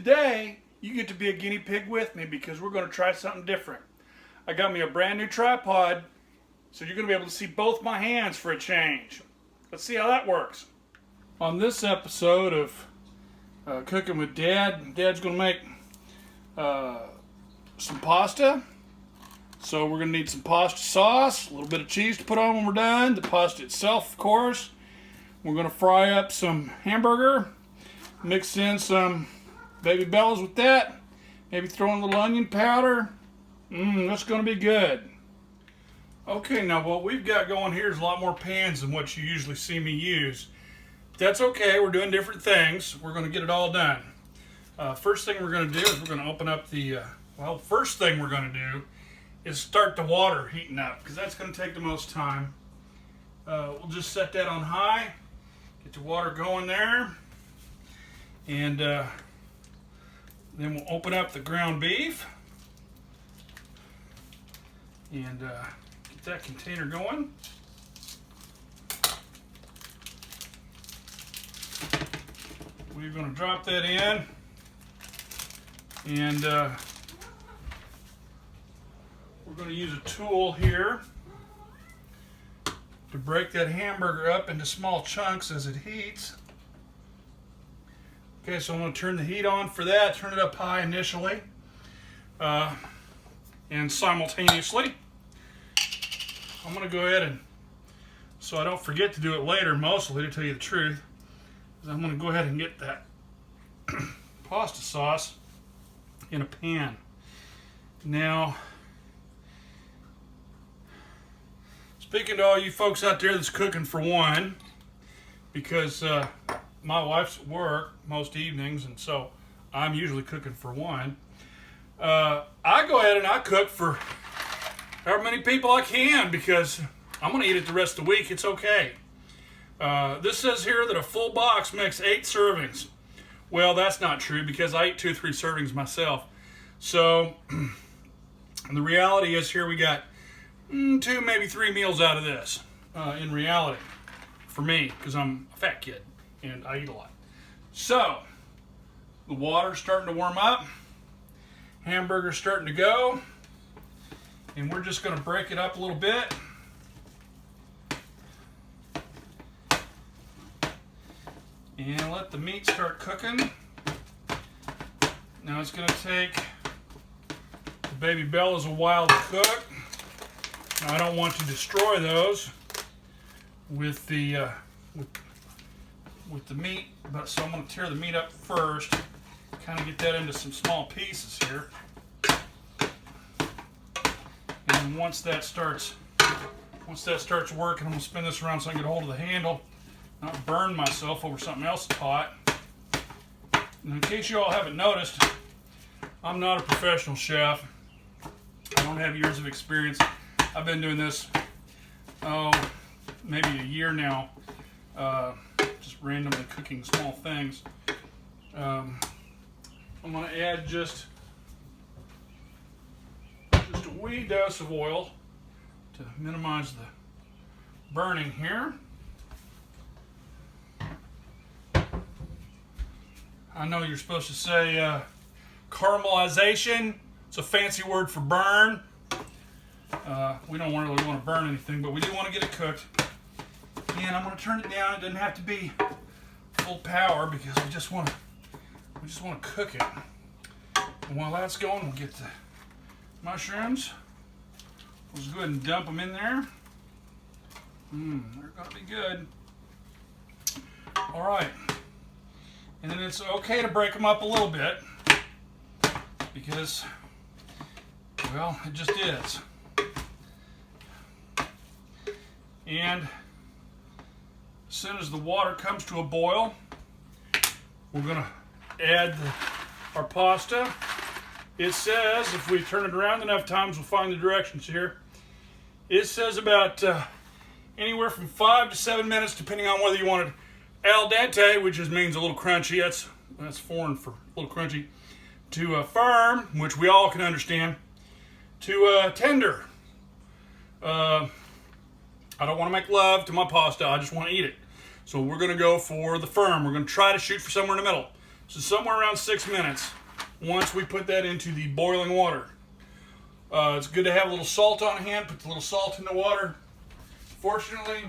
Today, you get to be a guinea pig with me because we're going to try something different. I got me a brand new tripod, so you're going to be able to see both my hands for a change. Let's see how that works. On this episode of Cooking with Dad, Dad's going to make some pasta. So we're going to need some pasta sauce, a little bit of cheese to put on when we're done, the pasta itself, of course. We're going to fry up some hamburger, mix in some baby bellas with that, maybe throw in a little onion powder. That's going to be good. Okay, now what we've got going here is a lot more pans than what you usually see me use. That's okay, we're doing different things. We're going to get it all done. First thing we're going to do is we're going to open up the, first thing we're going to do is start the water heating up, because that's going to take the most time. We'll just set that on high, get the water going there, and then we'll open up the ground beef and get that container going. We're going to drop that in, and we're going to use a tool here to break that hamburger up into small chunks as it heats. Okay, so I'm going to turn the heat on for that, turn it up high initially, and simultaneously, I'm going to go ahead and, so I don't forget to do it later, mostly to tell you the truth, is I'm going to go ahead and get that pasta sauce in a pan. Now, speaking to all you folks out there that's cooking for one, because my wife's at work most evenings, and so I'm usually cooking for one. I go ahead and I cook for however many people I can, because I'm going to eat it the rest of the week. It's okay. This says here that a full box makes 8 servings. Well, that's not true, because I eat 2 or 3 servings myself. So the reality is here we got 2, maybe 3 meals out of this, in reality, for me, because I'm a fat kid and I eat a lot. So the water's starting to warm up, hamburger's starting to go, and we're just going to break it up a little bit. And let the meat start cooking. Now it's going to take the baby bellas a while to cook. Now I don't want to destroy those with the meat, but so I'm going to tear the meat up first, kind of get that into some small pieces here. And once that starts working, I'm going to spin this around so I can get a hold of the handle, not burn myself over something else that's hot. And in case you all haven't noticed, I'm not a professional chef. I don't have years of experience. I've been doing this, maybe a year now, just randomly cooking small things. I'm going to add just a wee dose of oil to minimize the burning here. I know you're supposed to say caramelization. It's a fancy word for burn. We don't really want to burn anything, but we do want to get it cooked. And I'm going to turn it down. It doesn't have to be full power, because we just want to cook it. And while that's going, we'll get the mushrooms. Let's go ahead and dump them in there. They're going to be good. All right. And then it's okay to break them up a little bit, because, well, it just is. And as soon as the water comes to a boil, we're going to add our pasta. It says, if we turn it around enough times, we'll find the directions here. It says about anywhere from 5 to 7 minutes, depending on whether you want it al dente, which just means a little crunchy. That's foreign for a little crunchy. To firm, which we all can understand. To tender. I don't want to make love to my pasta. I just want to eat it. So we're going to go for the firm. We're going to try to shoot for somewhere in the middle. So somewhere around 6 minutes once we put that into the boiling water. It's good to have a little salt on hand. Put the little salt in the water. Fortunately,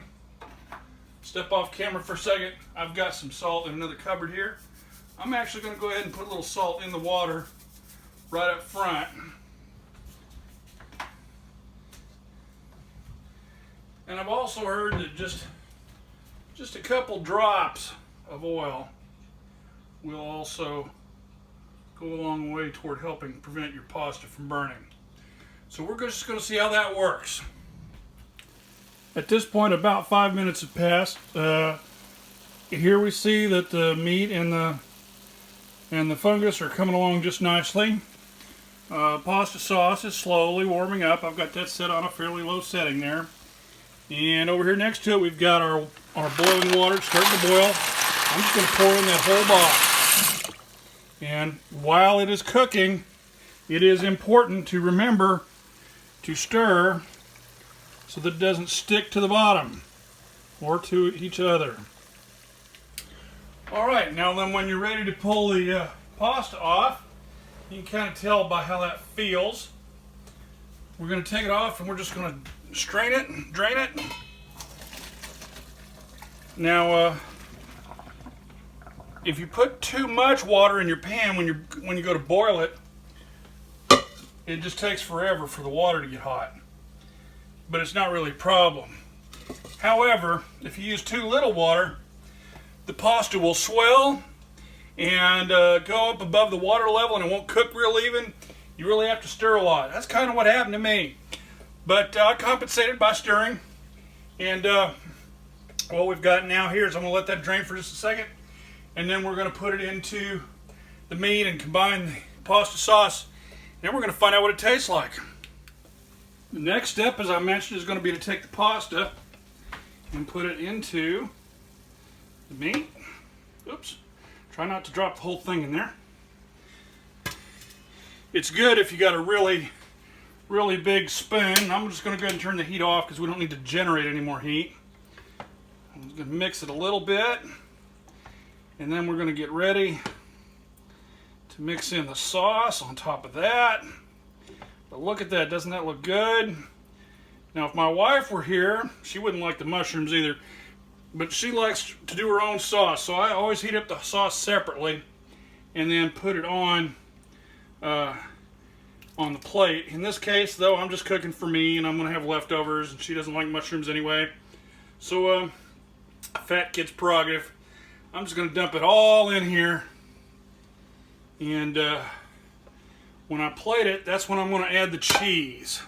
step off camera for a second. I've got some salt in another cupboard here. I'm actually going to go ahead and put a little salt in the water right up front. And I've also heard that just a couple drops of oil will also go a long way toward helping prevent your pasta from burning. So we're just going to see how that works. At this point, about 5 minutes have passed. Here we see that the meat and the fungus are coming along just nicely. Pasta sauce is slowly warming up. I've got that set on a fairly low setting there. And over here next to it, we've got our boiling water starting to boil. I'm just going to pour in that whole box. And while it is cooking, it is important to remember to stir so that it doesn't stick to the bottom or to each other. Alright, now then when you're ready to pull the pasta off, you can kind of tell by how that feels. We're going to take it off and we're just going to strain it, drain it. Now, if you put too much water in your pan when you go to boil it, it just takes forever for the water to get hot. But it's not really a problem. However, if you use too little water, the pasta will swell and go up above the water level and it won't cook real even. You really have to stir a lot. That's kind of what happened to me. But I compensated by stirring. And what we've got now here is I'm going to let that drain for just a second. And then we're going to put it into the meat and combine the pasta sauce. Then we're going to find out what it tastes like. The next step, as I mentioned, is going to be to take the pasta and put it into the meat. Oops. Try not to drop the whole thing in there. It's good if you got a really big spoon. I'm just going to go ahead and turn the heat off because we don't need to generate any more heat. I'm just going to mix it a little bit. And then we're going to get ready to mix in the sauce on top of that. But look at that, doesn't that look good? Now if my wife were here, she wouldn't like the mushrooms either, but she likes to do her own sauce. So I always heat up the sauce separately and then put it on the plate. In this case though, I'm just cooking for me and I'm gonna have leftovers and she doesn't like mushrooms anyway. So fat kid's prerogative. I'm just gonna dump it all in here. And when I plate it, that's when I'm going to add the cheese.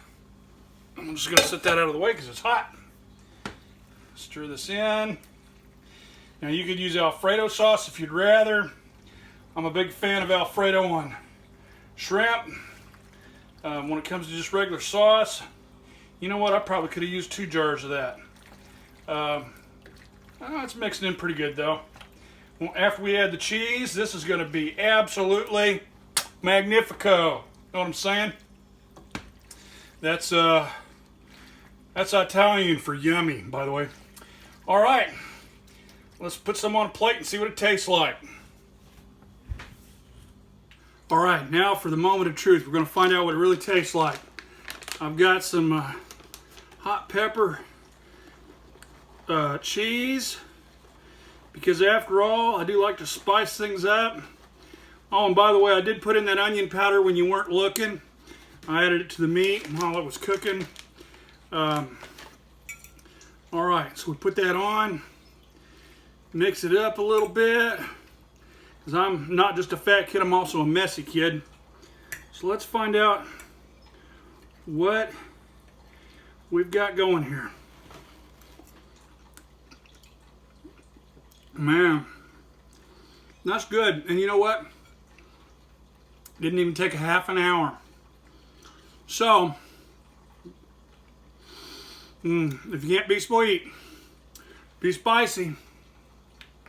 I'm just going to set that out of the way because it's hot. Stir this in. Now you could use Alfredo sauce if you'd rather. I'm a big fan of Alfredo on shrimp. When it comes to just regular sauce, you know what? I probably could have used 2 jars of that. It's mixing in pretty good though. After we add the cheese, this is going to be absolutely magnifico. Know what I'm saying? That's Italian for yummy, by the way. All right, let's put some on a plate and see what it tastes like. All right, now for the moment of truth. We're going to find out what it really tastes like. I've got some hot pepper, cheese, because after all, I do like to spice things up. Oh, and by the way, I did put in that onion powder when you weren't looking. I added it to the meat while it was cooking. All right, so we put that on, mix it up a little bit, because I'm not just a fat kid, I'm also a messy kid. So let's find out what we've got going here. Man, that's good. And you know what? Didn't even take a half an hour. So, if you can't be sweet, be spicy.